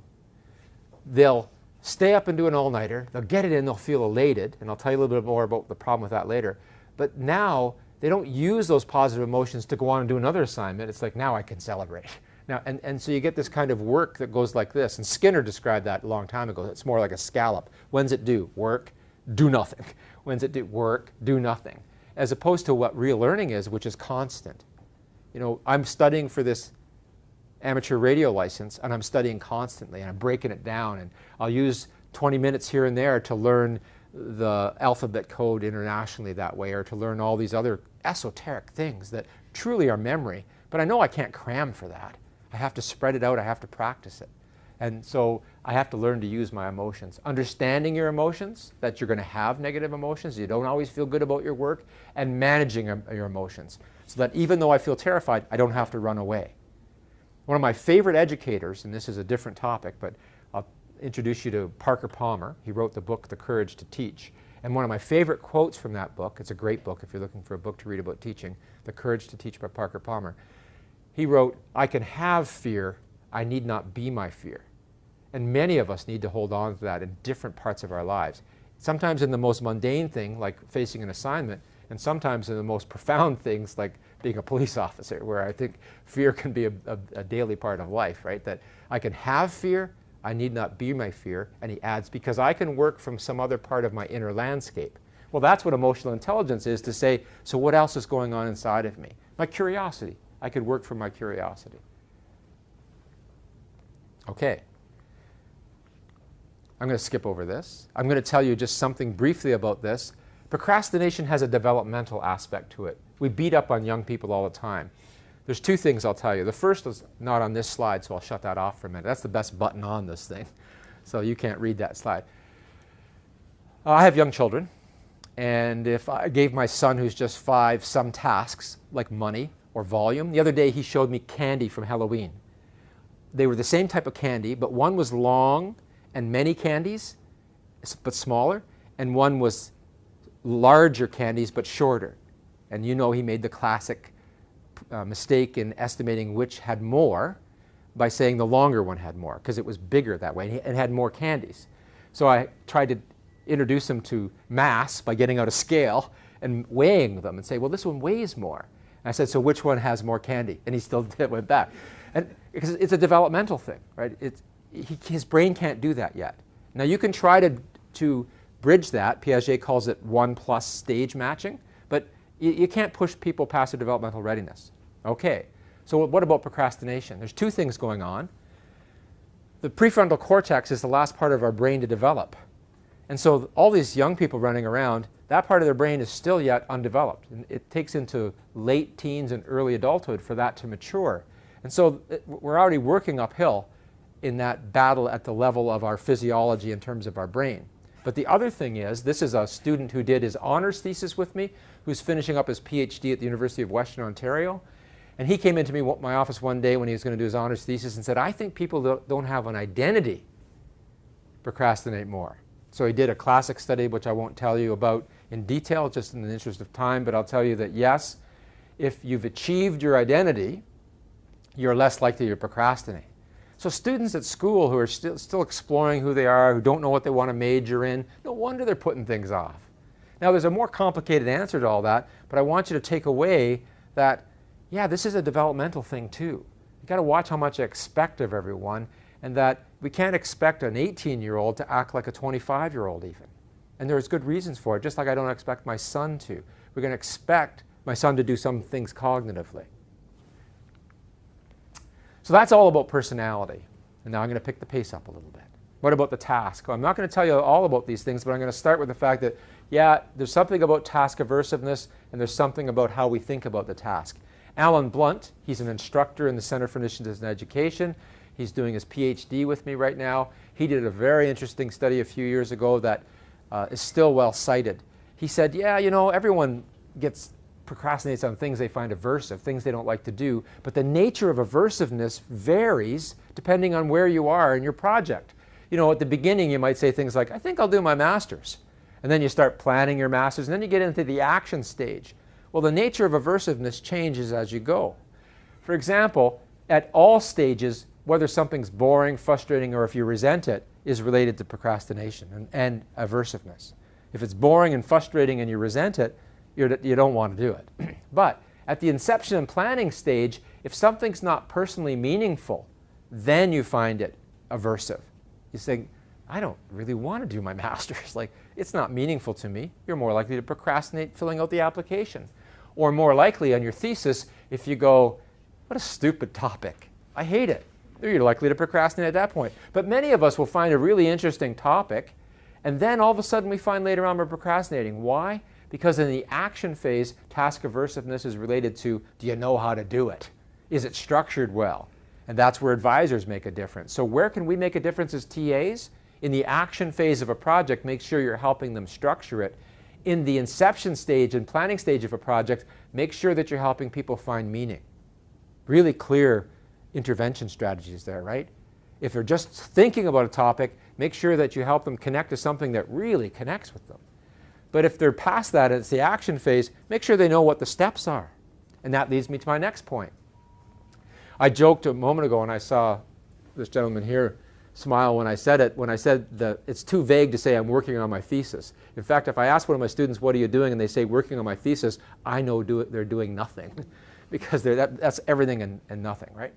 S1: they'll stay up and do an all-nighter, they'll get it in, they'll feel elated, and I'll tell you a little bit more about the problem with that later. But now, they don't use those positive emotions to go on and do another assignment. It's like, now I can celebrate. Now, and so you get this kind of work that goes like this. And Skinner described that a long time ago. It's more like a scallop. When's it due? Work, do nothing. When's it due? Work, do nothing. As opposed to what real learning is, which is constant. You know, I'm studying for this amateur radio license, and I'm studying constantly, and I'm breaking it down, and I'll use 20 minutes here and there to learn the alphabet code internationally that way, or to learn all these other esoteric things that truly are memory. But I know I can't cram for that. I have to spread it out, I have to practice it. And so I have to learn to use my emotions. Understanding your emotions, that you're going to have negative emotions, you don't always feel good about your work, and managing your emotions. So that even though I feel terrified, I don't have to run away. One of my favorite educators, and this is a different topic, but I'll introduce you to Parker Palmer. He wrote the book, The Courage to Teach. And one of my favorite quotes from that book, it's a great book if you're looking for a book to read about teaching, The Courage to Teach by Parker Palmer. He wrote, I can have fear, I need not be my fear. And many of us need to hold on to that in different parts of our lives. Sometimes in the most mundane thing, like facing an assignment, and sometimes in the most profound things, like being a police officer, where I think fear can be a daily part of life, right? That I can have fear, I need not be my fear. And he adds, because I can work from some other part of my inner landscape. Well, that's what emotional intelligence is, to say, so what else is going on inside of me? My curiosity. I could work from my curiosity. Okay. I'm going to skip over this. I'm going to tell you just something briefly about this. Procrastination has a developmental aspect to it. We beat up on young people all the time. There's two things I'll tell you. The first is not on this slide, so I'll shut that off for a minute. That's the best button on this thing, so you can't read that slide. I have young children, and if I gave my son, who's just 5, some tasks like money or volume, the other day he showed me candy from Halloween. They were the same type of candy, but one was long and many candies, but smaller, and one was larger candies, but shorter. And you know he made the classic mistake in estimating which had more by saying the longer one had more, because it was bigger that way and had more candies. So I tried to introduce him to mass by getting out a scale and weighing them and say, well, this one weighs more. And I said, so which one has more candy? And he still went back. And because it's a developmental thing, right? His brain can't do that yet. Now you can try to bridge that. Piaget calls it 1+ stage matching, but you can't push people past their developmental readiness. Okay, so what about procrastination? There's two things going on. The prefrontal cortex is the last part of our brain to develop. And so all these young people running around, that part of their brain is still yet undeveloped. And it takes into late teens and early adulthood for that to mature. And so we're already working uphill in that battle at the level of our physiology in terms of our brain. But the other thing is, this is a student who did his honors thesis with me, who's finishing up his PhD at the University of Western Ontario. And he came into my office one day when he was going to do his honors thesis and said, I think people don't have an identity procrastinate more. So he did a classic study, which I won't tell you about in detail, just in the interest of time, but I'll tell you that yes, if you've achieved your identity, you're less likely to procrastinate. So students at school who are still exploring who they are, who don't know what they want to major in, no wonder they're putting things off. Now there's a more complicated answer to all that, but I want you to take away that, yeah, this is a developmental thing too. You've got to watch how much I expect of everyone, and that we can't expect an 18-year-old to act like a 25-year-old even. And there's good reasons for it, just like I don't expect my son to. We're going to expect my son to do some things cognitively. So that's all about personality. And now I'm going to pick the pace up a little bit. What about the task? Well, I'm not going to tell you all about these things, but I'm going to start with the fact that, yeah, there's something about task aversiveness, and there's something about how we think about the task. Alan Blunt, he's an instructor in the Center for Initiatives in Education. He's doing his PhD with me right now. He did a very interesting study a few years ago that is still well cited. He said, yeah, you know, everyone procrastinates on things they find aversive, things they don't like to do, but the nature of aversiveness varies depending on where you are in your project. You know, at the beginning you might say things like, I think I'll do my master's. And then you start planning your master's, and then you get into the action stage. Well, the nature of aversiveness changes as you go. For example, at all stages, whether something's boring, frustrating, or if you resent it, is related to procrastination and aversiveness. If it's boring and frustrating and you resent it, you don't want to do it. But at the inception and planning stage, if something's not personally meaningful, then you find it aversive. You say, I don't really want to do my master's. Like, it's not meaningful to me. You're more likely to procrastinate filling out the application. Or more likely on your thesis, if you go, what a stupid topic. I hate it. You're likely to procrastinate at that point. But many of us will find a really interesting topic, and then all of a sudden we find later on we're procrastinating. Why? Because in the action phase, task aversiveness is related to, do you know how to do it? Is it structured well? And that's where advisors make a difference. So where can we make a difference as TAs? In the action phase of a project, make sure you're helping them structure it. In the inception stage and planning stage of a project, make sure that you're helping people find meaning. Really clear intervention strategies there, right? If they're just thinking about a topic, make sure that you help them connect to something that really connects with them. But if they're past that and it's the action phase, make sure they know what the steps are. And that leads me to my next point. I joked a moment ago, and I saw this gentleman here smile when I said it, when I said that it's too vague to say I'm working on my thesis. In fact, if I ask one of my students, what are you doing, and they say working on my thesis, I know they're doing nothing because that's everything and nothing, right?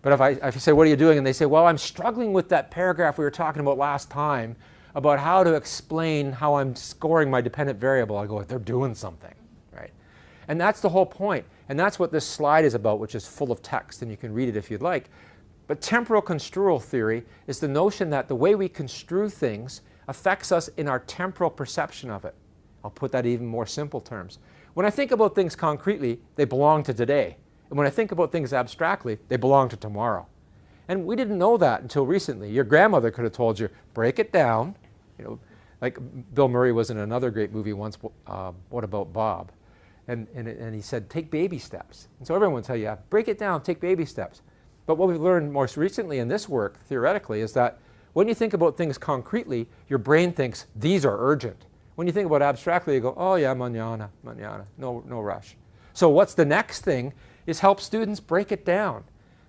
S1: But if I say, what are you doing, and they say, well, I'm struggling with that paragraph we were talking about last time about how to explain how I'm scoring my dependent variable, I go, they're doing something, right? And that's the whole point. And that's what this slide is about, which is full of text, and you can read it if you'd like. But temporal construal theory is the notion that the way we construe things affects us in our temporal perception of it. I'll put that in even more simple terms. When I think about things concretely, they belong to today. And when I think about things abstractly, they belong to tomorrow. And we didn't know that until recently. Your grandmother could have told you, break it down. You know, like Bill Murray was in another great movie once, What About Bob? And he said, take baby steps. And so everyone will tell you, break it down, take baby steps. But what we've learned most recently in this work, theoretically, is that when you think about things concretely, your brain thinks these are urgent. When you think about abstractly, you go, oh yeah, mañana, mañana, no rush. So what's the next thing is help students break it down.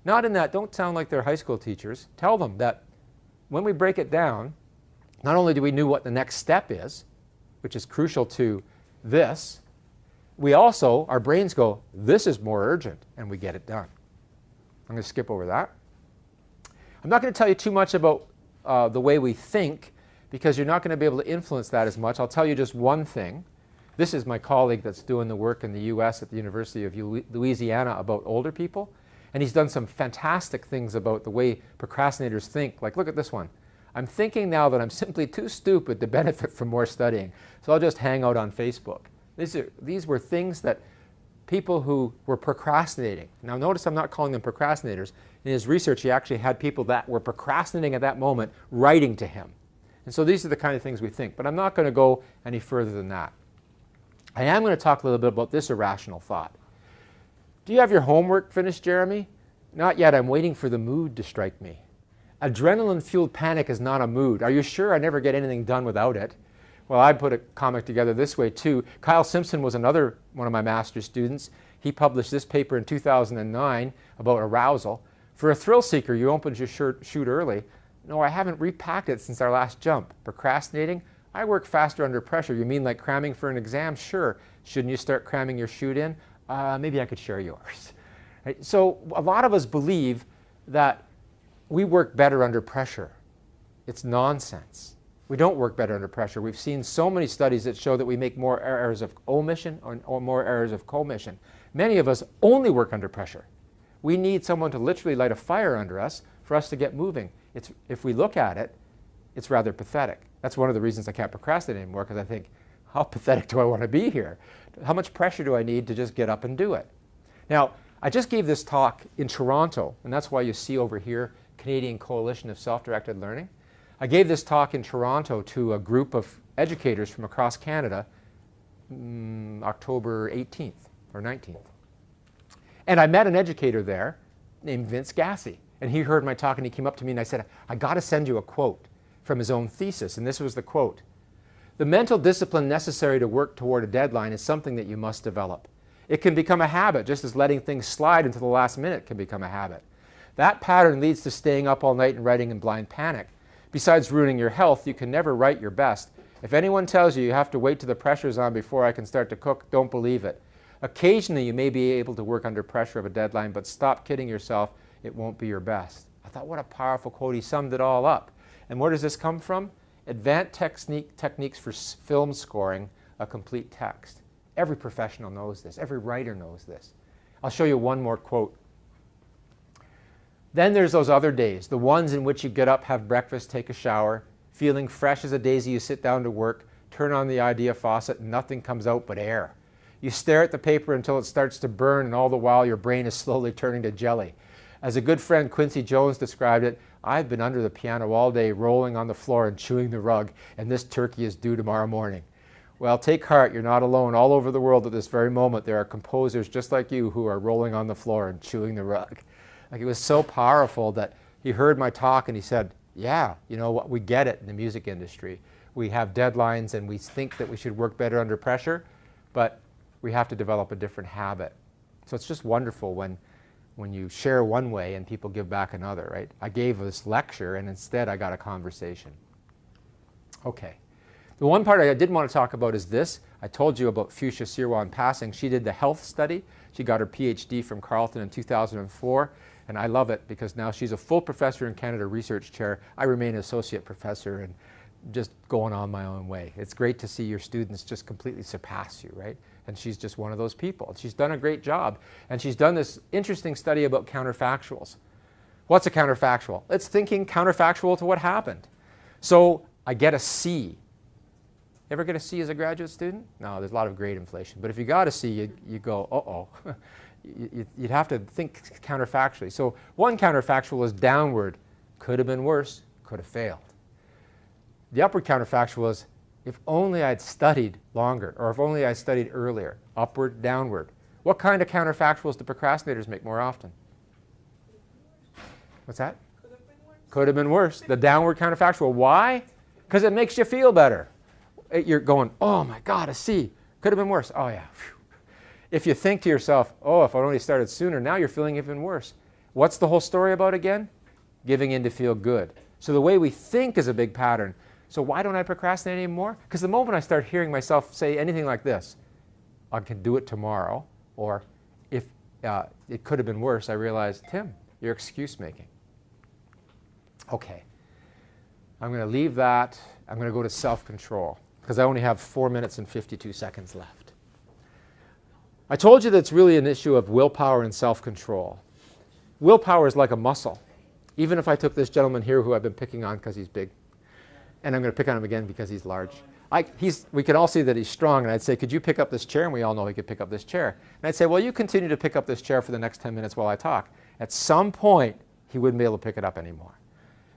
S1: Not in that, don't sound like they're high school teachers. Tell them that when we break it down, not only do we know what the next step is, which is crucial to this, we also, our brains go, this is more urgent, and we get it done. I'm going to skip over that. I'm not going to tell you too much about the way we think, because you're not going to be able to influence that as much. I'll tell you just one thing. This is my colleague that's doing the work in the US at the University of Louisiana about older people. And he's done some fantastic things about the way procrastinators think. Like, look at this one. I'm thinking now that I'm simply too stupid to benefit from more studying, so I'll just hang out on Facebook. These were things that people who were procrastinating. Now notice I'm not calling them procrastinators. In his research, he actually had people that were procrastinating at that moment writing to him. And so these are the kind of things we think. But I'm not going to go any further than that. I am going to talk a little bit about this irrational thought. Do you have your homework finished, Jeremy? Not yet. I'm waiting for the mood to strike me. Adrenaline-fueled panic is not a mood. Are you sure? I never get anything done without it. Well, I put a comic together this way too. Kyle Simpson was another one of my master's students. He published this paper in 2009 about arousal. For a thrill seeker, you opened your chute early. No, I haven't repacked it since our last jump. Procrastinating? I work faster under pressure. You mean like cramming for an exam? Sure. Shouldn't you start cramming your chute in? Maybe I could share yours. Right? So a lot of us believe that we work better under pressure. It's nonsense. We don't work better under pressure. We've seen so many studies that show that we make more errors of omission or more errors of commission. Many of us only work under pressure. We need someone to literally light a fire under us for us to get moving. If we look at it, it's rather pathetic. That's one of the reasons I can't procrastinate anymore, because I think, how pathetic do I want to be here? How much pressure do I need to just get up and do it? Now, I just gave this talk in Toronto, and that's why you see over here Canadian Coalition of Self-Directed Learning. I gave this talk in Toronto to a group of educators from across Canada October 18th or 19th. And I met an educator there named Vince Gassi. And he heard my talk and he came up to me and I said, I got to send you a quote from his own thesis. And this was the quote. The mental discipline necessary to work toward a deadline is something that you must develop. It can become a habit, just as letting things slide until the last minute can become a habit. That pattern leads to staying up all night and writing in blind panic. Besides ruining your health, you can never write your best. If anyone tells you you have to wait till the pressure's on before I can start to cook, don't believe it. Occasionally you may be able to work under pressure of a deadline, but stop kidding yourself, it won't be your best. I thought, what a powerful quote. He summed it all up. And where does this come from? Advanced techniques for film scoring a complete text. Every professional knows this. Every writer knows this. I'll show you one more quote. Then there's those other days, the ones in which you get up, have breakfast, take a shower, feeling fresh as a daisy, you sit down to work, turn on the idea faucet, and nothing comes out but air. You stare at the paper until it starts to burn, and all the while your brain is slowly turning to jelly. As a good friend Quincy Jones described it, I've been under the piano all day, rolling on the floor and chewing the rug, and this turkey is due tomorrow morning. Well, take heart, you're not alone. All over the world at this very moment, there are composers just like you who are rolling on the floor and chewing the rug. Like, it was so powerful that he heard my talk and he said, yeah, you know what, we get it in the music industry. We have deadlines and we think that we should work better under pressure, but we have to develop a different habit. So it's just wonderful when you share one way and people give back another, right? I gave this lecture and instead I got a conversation. Okay. The one part I did want to talk about is this. I told you about Fuchsia Sirwa in passing. She did the health study. She got her PhD from Carleton in 2004. And I love it because now she's a full professor in Canada Research Chair. I remain an associate professor and just going on my own way. It's great to see your students just completely surpass you, right? And she's just one of those people. She's done a great job. And she's done this interesting study about counterfactuals. What's a counterfactual? It's thinking counterfactual to what happened. So I get a C. Ever get a C as a graduate student? No, there's a lot of grade inflation. But if you got a C, you go, uh-oh. You'd have to think counterfactually. So one counterfactual is downward. Could have been worse, could have failed. The upward counterfactual is, if only I'd studied longer, or if only I studied earlier. Upward, downward. What kind of counterfactuals do procrastinators make more often? What's that?
S2: Could have been worse.
S1: Could have been worse. The downward counterfactual. Why? Because it makes you feel better. You're going, oh my God, a C. Could have been worse. Oh yeah. Phew. If you think to yourself, oh, if I only started sooner, now you're feeling even worse. What's the whole story about again? Giving in to feel good. So the way we think is a big pattern. So why don't I procrastinate anymore? Because the moment I start hearing myself say anything like this, I can do it tomorrow, or if it could have been worse, I realize, Tim, you're excuse making. Okay, I'm going to leave that. I'm going to go to self-control because I only have 4 minutes and 52 seconds left. I told you that it's really an issue of willpower and self-control. Willpower is like a muscle. Even if I took this gentleman here who I've been picking on because he's big, and I'm going to pick on him again because he's large. We can all see that he's strong, and I'd say, could you pick up this chair? And we all know he could pick up this chair. And I'd say, well, you continue to pick up this chair for the next 10 minutes while I talk. At some point, he wouldn't be able to pick it up anymore.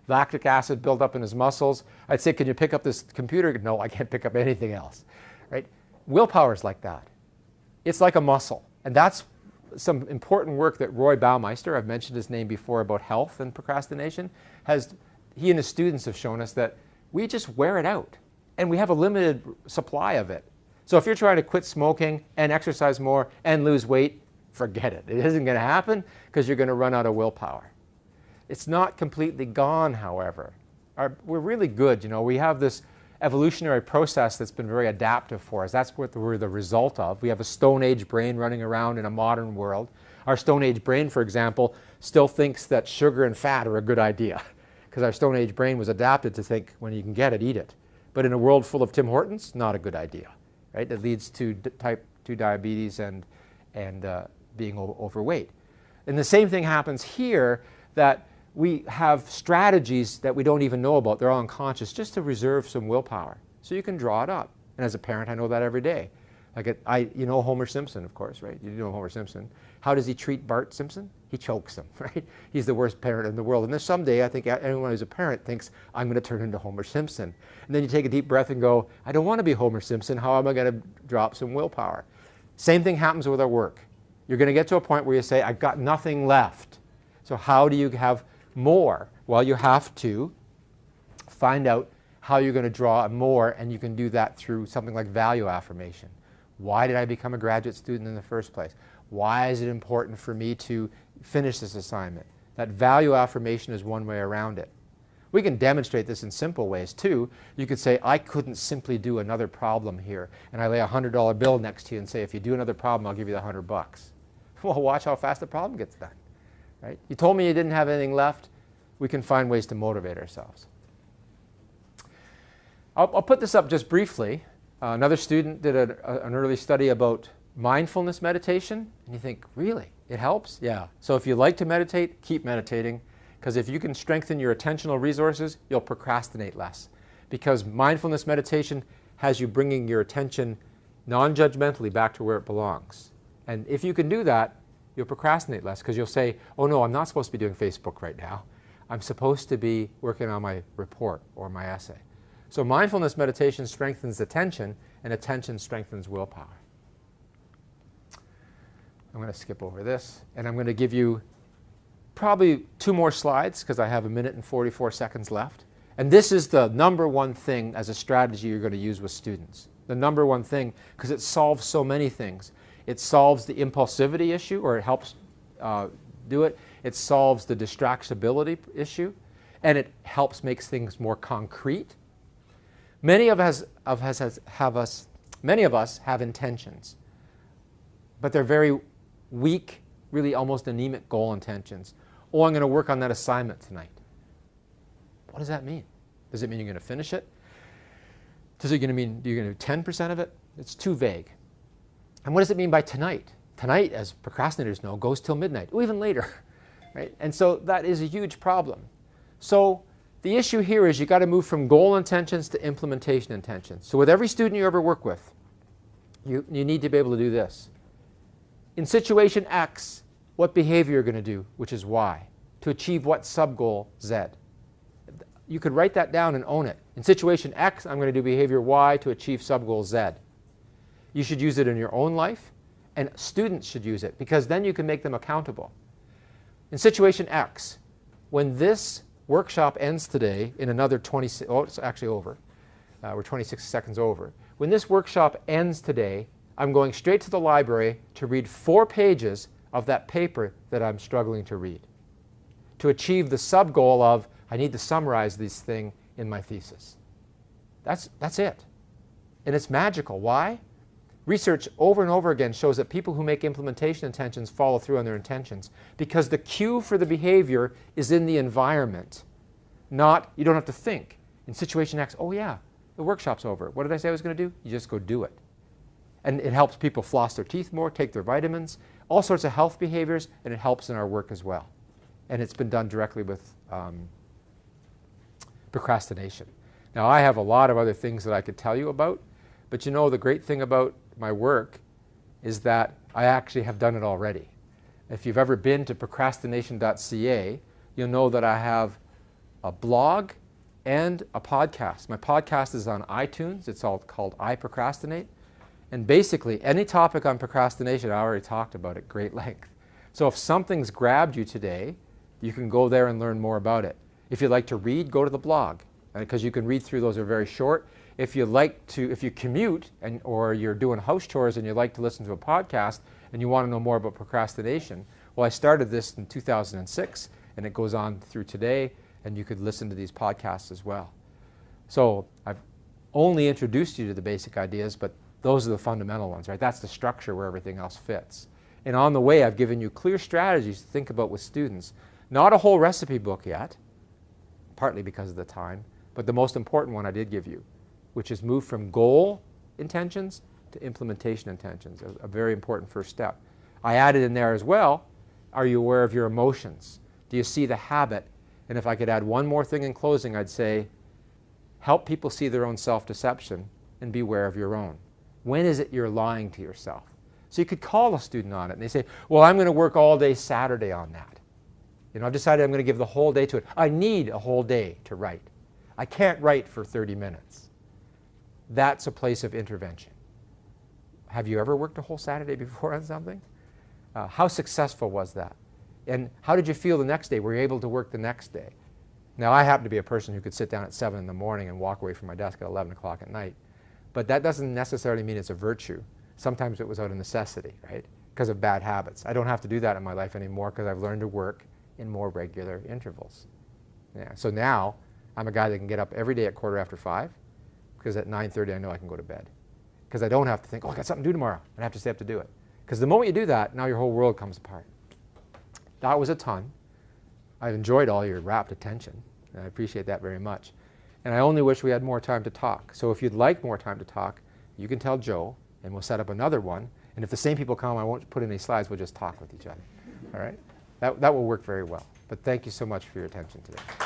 S1: Lactic acid built up in his muscles. I'd say, can you pick up this computer? No, I can't pick up anything else. Right? Willpower is like that. It's like a muscle. And that's some important work that Roy Baumeister, I've mentioned his name before about health and procrastination, he and his students have shown us that we just wear it out. And we have a limited supply of it. So if you're trying to quit smoking and exercise more and lose weight, forget it. It isn't going to happen because you're going to run out of willpower. It's not completely gone, however. We're really good. You know, we have this evolutionary process that's been very adaptive for us. That's what we're the result of. We have a Stone Age brain running around in a modern world. Our Stone Age brain, for example, still thinks that sugar and fat are a good idea because our Stone Age brain was adapted to think when you can get it, eat it. But in a world full of Tim Hortons, not a good idea, right? It leads to type 2 diabetes and being overweight. And the same thing happens here, that we have strategies that we don't even know about. They're all unconscious, just to reserve some willpower. So you can draw it up. And as a parent, I know that every day. You know Homer Simpson, of course, right? You know Homer Simpson. How does he treat Bart Simpson? He chokes him, right? He's the worst parent in the world. And then someday, I think anyone who's a parent thinks, I'm going to turn into Homer Simpson. And then you take a deep breath and go, I don't want to be Homer Simpson. How am I going to drop some willpower? Same thing happens with our work. You're going to get to a point where you say, I've got nothing left. So how do you have more? Well, you have to find out how you're going to draw more, and you can do that through something like value affirmation. Why did I become a graduate student in the first place? Why is it important for me to finish this assignment? That value affirmation is one way around it. We can demonstrate this in simple ways too. You could say, I couldn't simply do another problem here, and I lay a $100 bill next to you and say, if you do another problem, I'll give you the $100. Well, watch how fast the problem gets done. Right? You told me you didn't have anything left. We can find ways to motivate ourselves. I'll put this up just briefly. Another student did an early study about mindfulness meditation. And you think, really? It helps? Yeah. So if you like to meditate, keep meditating. Because if you can strengthen your attentional resources, you'll procrastinate less. Because mindfulness meditation has you bringing your attention non-judgmentally back to where it belongs. And if you can do that, you'll procrastinate less because you'll say, oh no, I'm not supposed to be doing Facebook right now. I'm supposed to be working on my report or my essay. So mindfulness meditation strengthens attention, and attention strengthens willpower. I'm going to skip over this, and I'm going to give you probably 2 more slides because I have 1 minute and 44 seconds left. And this is the number one thing as a strategy you're going to use with students. The number one thing, because it solves so many things. It solves the impulsivity issue, or it helps do it. It solves the distractibility issue, and it helps make things more concrete. Many of us have intentions, but they're very weak, really almost anemic goal intentions. Oh, I'm going to work on that assignment tonight. What does that mean? Does it mean you're going to finish it? Does it mean you're going to do 10% of it? It's too vague. And what does it mean by tonight? Tonight, as procrastinators know, goes till midnight, or even later. right? And so that is a huge problem. So the issue here is you got to move from goal intentions to implementation intentions. So with every student you ever work with, you need to be able to do this. In situation X, what behavior you're going to do, which is Y, to achieve what sub-goal Z. You could write that down and own it. In situation X, I'm going to do behavior Y to achieve sub-goal Z. You should use it in your own life, and students should use it, because then you can make them accountable. In situation X, when this workshop ends today in another 26, oh, it's actually over. We're 26 seconds over. When this workshop ends today, I'm going straight to the library to read 4 pages of that paper that I'm struggling to read, to achieve the sub-goal of, I need to summarize this thing in my thesis. That's it. And it's magical. Why? Research over and over again shows that people who make implementation intentions follow through on their intentions, because the cue for the behavior is in the environment, not, you don't have to think. In situation X, oh yeah, the workshop's over. What did I say I was going to do? You just go do it. And it helps people floss their teeth more, take their vitamins, all sorts of health behaviors, and it helps in our work as well. And it's been done directly with procrastination. Now, I have a lot of other things that I could tell you about, but you know, the great thing about my work is that I actually have done it already. If you've ever been to procrastination.ca, you'll know that I have a blog and a podcast. My podcast is on iTunes. It's all called I Procrastinate. And basically, any topic on procrastination, I already talked about at great length. So if something's grabbed you today, you can go there and learn more about it. If you'd like to read, go to the blog, because you can read through those. Are very short. If you commute or you're doing house chores and you like to listen to a podcast and you want to know more about procrastination, well, I started this in 2006 and it goes on through today, and you could listen to these podcasts as well. So I've only introduced you to the basic ideas, but those are the fundamental ones, right? That's the structure where everything else fits. And on the way, I've given you clear strategies to think about with students. Not a whole recipe book yet, partly because of the time, but the most important one I did give you, which is move from goal intentions to implementation intentions, a very important first step. I added in there as well, are you aware of your emotions? Do you see the habit? And if I could add one more thing in closing, I'd say, help people see their own self-deception and be aware of your own. When is it you're lying to yourself? So you could call a student on it and they say, well, I'm going to work all day Saturday on that. You know, I've decided I'm going to give the whole day to it. I need a whole day to write. I can't write for 30 minutes. That's a place of intervention. Have you ever worked a whole Saturday before on something? How successful was that? And how did you feel the next day? Were you able to work the next day? Now, I happen to be a person who could sit down at 7 in the morning and walk away from my desk at 11 o'clock at night. But that doesn't necessarily mean it's a virtue. Sometimes it was out of necessity, right? Because of bad habits. I don't have to do that in my life anymore because I've learned to work in more regular intervals. Yeah. So now I'm a guy that can get up every day at 5:15, because at 9:30 I know I can go to bed. Because I don't have to think, oh, I got something to do tomorrow, and I have to stay up to do it. Because the moment you do that, now your whole world comes apart. That was a ton. I've enjoyed all your rapt attention, and I appreciate that very much. And I only wish we had more time to talk. So if you'd like more time to talk, you can tell Joe, and we'll set up another one. And if the same people come, I won't put any slides, we'll just talk with each other. All right? That will work very well. But thank you so much for your attention today.